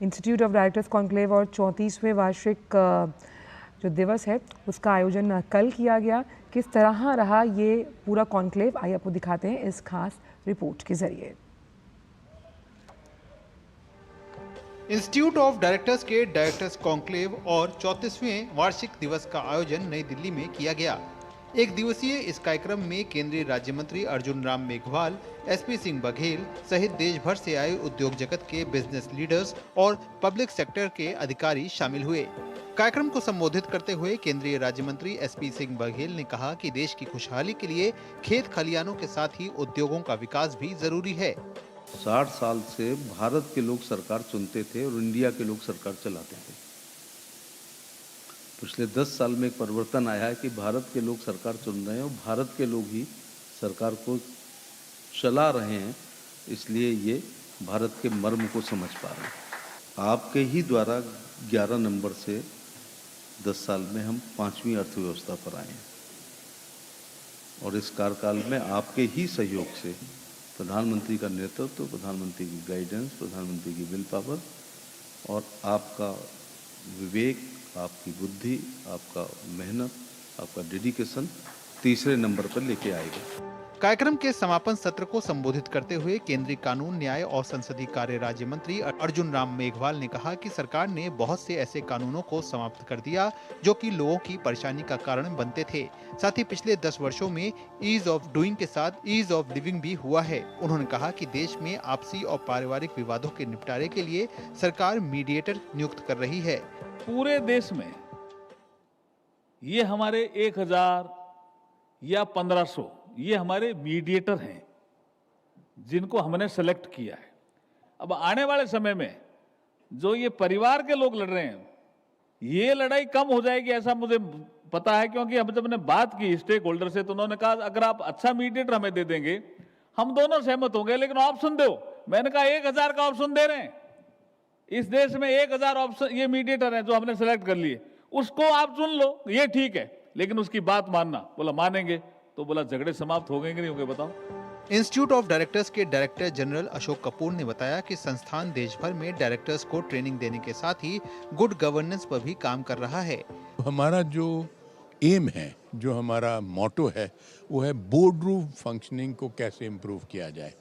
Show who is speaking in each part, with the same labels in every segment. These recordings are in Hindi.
Speaker 1: इंस्टीट्यूट ऑफ डायरेक्टर्स कॉन्क्लेव और 34वें वार्षिक जो दिवस है उसका आयोजन कल किया गया। किस तरह रहा ये पूरा कॉन्क्लेव, आइए आपको दिखाते हैं इस खास रिपोर्ट के जरिए।
Speaker 2: इंस्टीट्यूट ऑफ डायरेक्टर्स के डायरेक्टर्स कॉन्क्लेव और 34वें वार्षिक दिवस का आयोजन नई दिल्ली में किया गया। एक दिवसीय इस कार्यक्रम में केंद्रीय राज्य मंत्री अर्जुन राम मेघवाल, एसपी सिंह बघेल सहित देश भर से आए उद्योग जगत के बिजनेस लीडर्स और पब्लिक सेक्टर के अधिकारी शामिल हुए। कार्यक्रम को संबोधित करते हुए केंद्रीय राज्य मंत्री एसपी सिंह बघेल ने कहा कि देश की खुशहाली के लिए खेत खलिहानों के साथ ही उद्योगों का विकास भी जरूरी है।
Speaker 3: 60 साल से भारत के लोग सरकार चुनते थे और इंडिया के लोग सरकार चलाते थे। पिछले 10 साल में एक परिवर्तन आया है कि भारत के लोग सरकार चुन रहे हैं और भारत के लोग ही सरकार को चला रहे हैं, इसलिए ये भारत के मर्म को समझ पा रहे हैं। आपके ही द्वारा 11 नंबर से 10 साल में हम 5वीं अर्थव्यवस्था पर आए हैं और इस कार्यकाल में आपके ही सहयोग से प्रधानमंत्री का नेतृत्व, प्रधानमंत्री की गाइडेंस, प्रधानमंत्री की विल पावर और आपका विवेक, आपकी बुद्धि, आपका मेहनत, आपका डेडिकेशन तीसरे नंबर पर लेके आएगा।
Speaker 2: कार्यक्रम के समापन सत्र को संबोधित करते हुए केंद्रीय कानून, न्याय और संसदीय कार्य राज्य मंत्री अर्जुन राम मेघवाल ने कहा कि सरकार ने बहुत से ऐसे कानूनों को समाप्त कर दिया जो कि लोगों की परेशानी का कारण बनते थे। साथ ही पिछले 10 वर्षों में ईज ऑफ डूइंग के साथ ईज ऑफ लिविंग भी हुआ है। उन्होंने कहा कि देश में आपसी और पारिवारिक विवादों के निपटारे के लिए सरकार मीडिएटर नियुक्त कर रही है।
Speaker 4: पूरे देश में ये हमारे 1000 या 1500 ये हमारे मीडिएटर हैं जिनको हमने सेलेक्ट किया है। अब आने वाले समय में जो ये परिवार के लोग लड़ रहे हैं, ये लड़ाई कम हो जाएगी ऐसा मुझे पता है, क्योंकि हम जब हमने बात की स्टेक होल्डर से तो उन्होंने कहा अगर आप अच्छा मीडिएटर हमें दे देंगे हम दोनों सहमत होंगे, लेकिन ऑप्शन दो। मैंने कहा 1000 का ऑप्शन दे रहे हैं, इस देश में 1000 ऑप्शन ये मीडिएटर हैं जो हमने सेलेक्ट कर लिए, उसको आप चुन लो, ये ठीक है, लेकिन उसकी बात मानना। बोला मानेंगे, तो बोला झगड़े समाप्त हो गए कि नहीं हो गए बताओ।
Speaker 2: इंस्टीट्यूट ऑफ डायरेक्टर्स के डायरेक्टर जनरल अशोक कपूर ने बताया कि संस्थान देश भर में डायरेक्टर्स को ट्रेनिंग देने के साथ ही गुड गवर्नेंस पर भी काम कर रहा है।
Speaker 5: हमारा जो एम है, जो हमारा मोटो है, वो है बोर्ड रूम फंक्शनिंग को कैसे इम्प्रूव किया जाए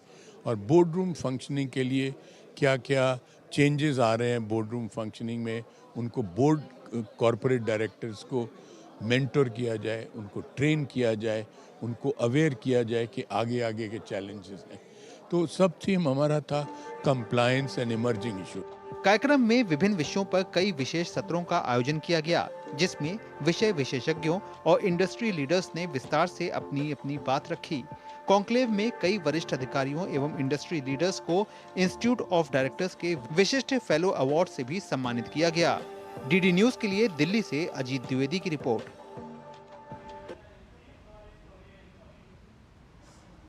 Speaker 5: और बोर्ड रूम फंक्शनिंग के लिए क्या क्या चेंजेस आ रहे हैं बोर्ड रूम फंक्शनिंग में, उनको बोर्ड कॉरपोरेट डायरेक्टर्स को मेंटर किया जाए, उनको ट्रेन किया जाए, उनको अवेयर किया जाए कि आगे आगे के चैलेंजेस हैं। तो सब थीम हमारा था कंप्लायंस एंड इमर्जिंग इशू।
Speaker 2: कार्यक्रम में विभिन्न विषयों पर कई विशेष सत्रों का आयोजन किया गया, जिसमें विषय विशेषज्ञों और इंडस्ट्री लीडर्स ने विस्तार से अपनी अपनी बात रखी। कॉन्क्लेव में कई वरिष्ठ अधिकारियों एवं इंडस्ट्री लीडर्स को इंस्टीट्यूट ऑफ डायरेक्टर्स के विशिष्ट फेलो अवार्ड से भी सम्मानित किया गया। डीडी न्यूज के लिए दिल्ली से अजीत द्विवेदी की रिपोर्ट।